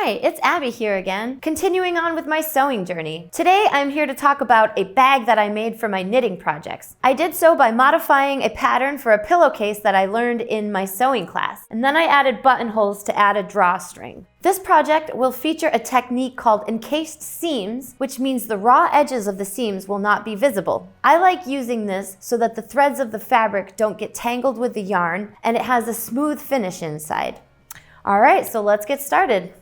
Hi, it's Abby here again, continuing on with my sewing journey. Today I'm here to talk about a bag that I made for my knitting projects. I did so by modifying a pattern for a pillowcase that I learned in my sewing class, and then I added buttonholes to add a drawstring. This project will feature a technique called encased seams, which means the raw edges of the seams will not be visible. I like using this so that the threads of the fabric don't get tangled with the yarn, and it has a smooth finish inside. All right, so let's get started.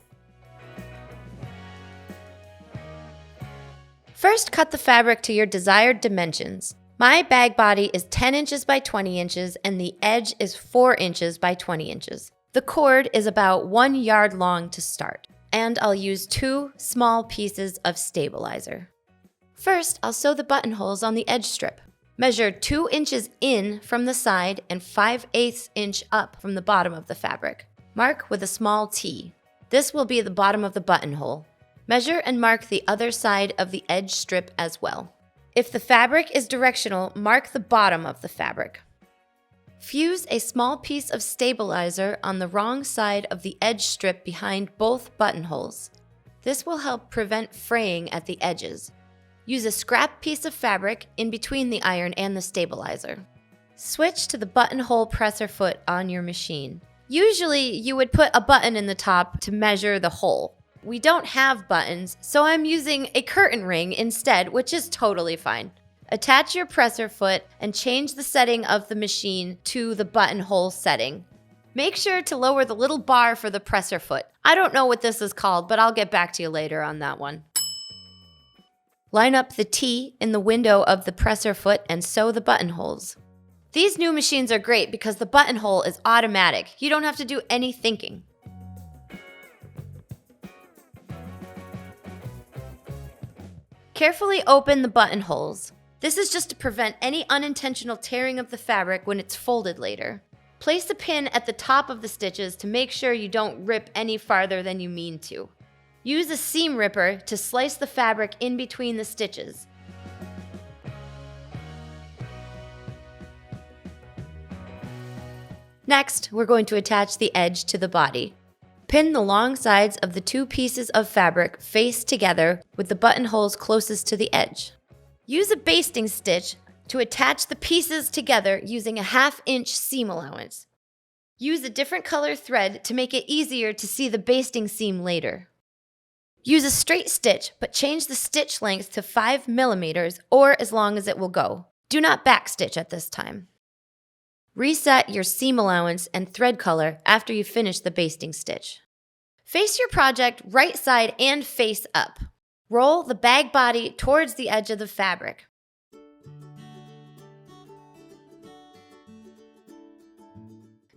First, cut the fabric to your desired dimensions. My bag body is 10 inches by 20 inches and the edge is 4 inches by 20 inches. The cord is about 1 yard long to start, and I'll use 2 small pieces of stabilizer. First, I'll sew the buttonholes on the edge strip. Measure 2 inches in from the side and 5/8 inch up from the bottom of the fabric. Mark with a small T. This will be the bottom of the buttonhole. Measure and mark the other side of the edge strip as well. If the fabric is directional, mark the bottom of the fabric. Fuse a small piece of stabilizer on the wrong side of the edge strip behind both buttonholes. This will help prevent fraying at the edges. Use a scrap piece of fabric in between the iron and the stabilizer. Switch to the buttonhole presser foot on your machine. Usually, you would put a button in the top to measure the hole. We don't have buttons, so I'm using a curtain ring instead, which is totally fine. Attach your presser foot and change the setting of the machine to the buttonhole setting. Make sure to lower the little bar for the presser foot. I don't know what this is called, but I'll get back to you later on that one. Line up the T in the window of the presser foot and sew the buttonholes. These new machines are great because the buttonhole is automatic. You don't have to do any thinking. Carefully open the buttonholes. This is just to prevent any unintentional tearing of the fabric when it's folded later. Place a pin at the top of the stitches to make sure you don't rip any farther than you mean to. Use a seam ripper to slice the fabric in between the stitches. Next, we're going to attach the edge to the body. Pin the long sides of the 2 pieces of fabric face together with the buttonholes closest to the edge. Use a basting stitch to attach the pieces together using a 1/2 inch seam allowance. Use a different color thread to make it easier to see the basting seam later. Use a straight stitch, but change the stitch length to 5 millimeters or as long as it will go. Do not backstitch at this time. Reset your seam allowance and thread color after you finish the basting stitch. Face your project right side and face up. Roll the bag body towards the edge of the fabric.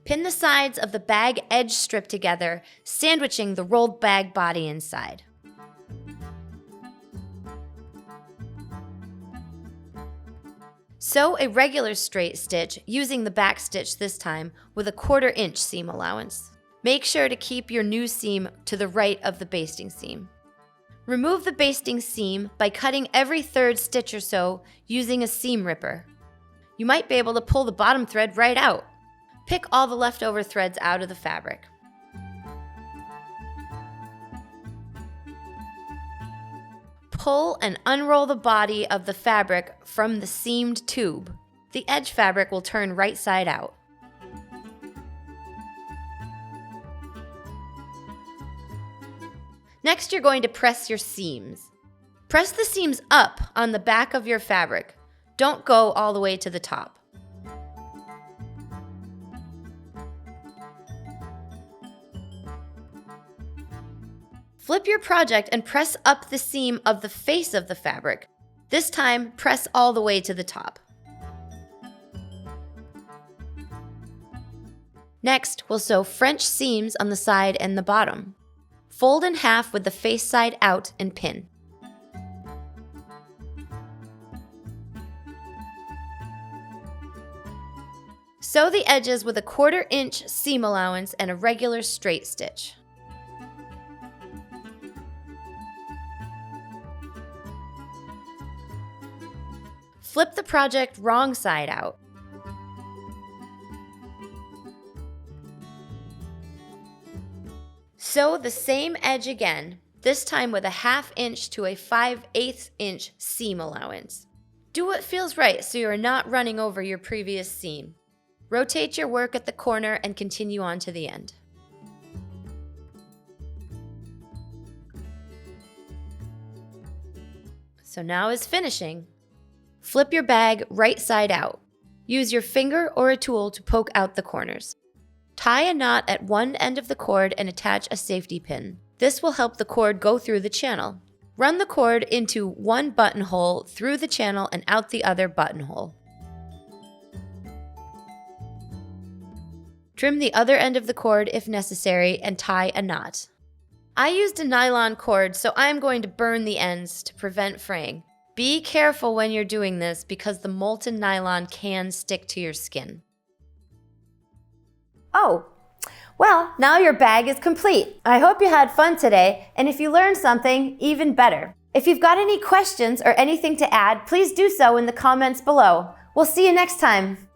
Pin the sides of the bag edge strip together, sandwiching the rolled bag body inside. Sew a regular straight stitch using the back stitch this time with a 1/4 inch seam allowance. Make sure to keep your new seam to the right of the basting seam. Remove the basting seam by cutting every 3rd stitch or so using a seam ripper. You might be able to pull the bottom thread right out. Pick all the leftover threads out of the fabric. Pull and unroll the body of the fabric from the seamed tube. The edge fabric will turn right side out. Next, you're going to press your seams. Press the seams up on the back of your fabric. Don't go all the way to the top. Flip your project and press up the seam of the face of the fabric. This time, press all the way to the top. Next, we'll sew French seams on the side and the bottom. Fold in half with the face side out and pin. Sew the edges with a 1/4 inch seam allowance and a regular straight stitch. Flip the project wrong side out. Sew the same edge again, this time with a 1/2 inch to a 5/8 inch seam allowance. Do what feels right so you are not running over your previous seam. Rotate your work at the corner and continue on to the end. So now is finishing. Flip your bag right side out. Use your finger or a tool to poke out the corners. Tie a knot at one end of the cord and attach a safety pin. This will help the cord go through the channel. Run the cord into one buttonhole through the channel and out the other buttonhole. Trim the other end of the cord if necessary and tie a knot. I used a nylon cord, so I'm going to burn the ends to prevent fraying. Be careful when you're doing this because the molten nylon can stick to your skin. Oh, well, now your bag is complete. I hope you had fun today, and if you learned something, even better. If you've got any questions or anything to add, please do so in the comments below. We'll see you next time.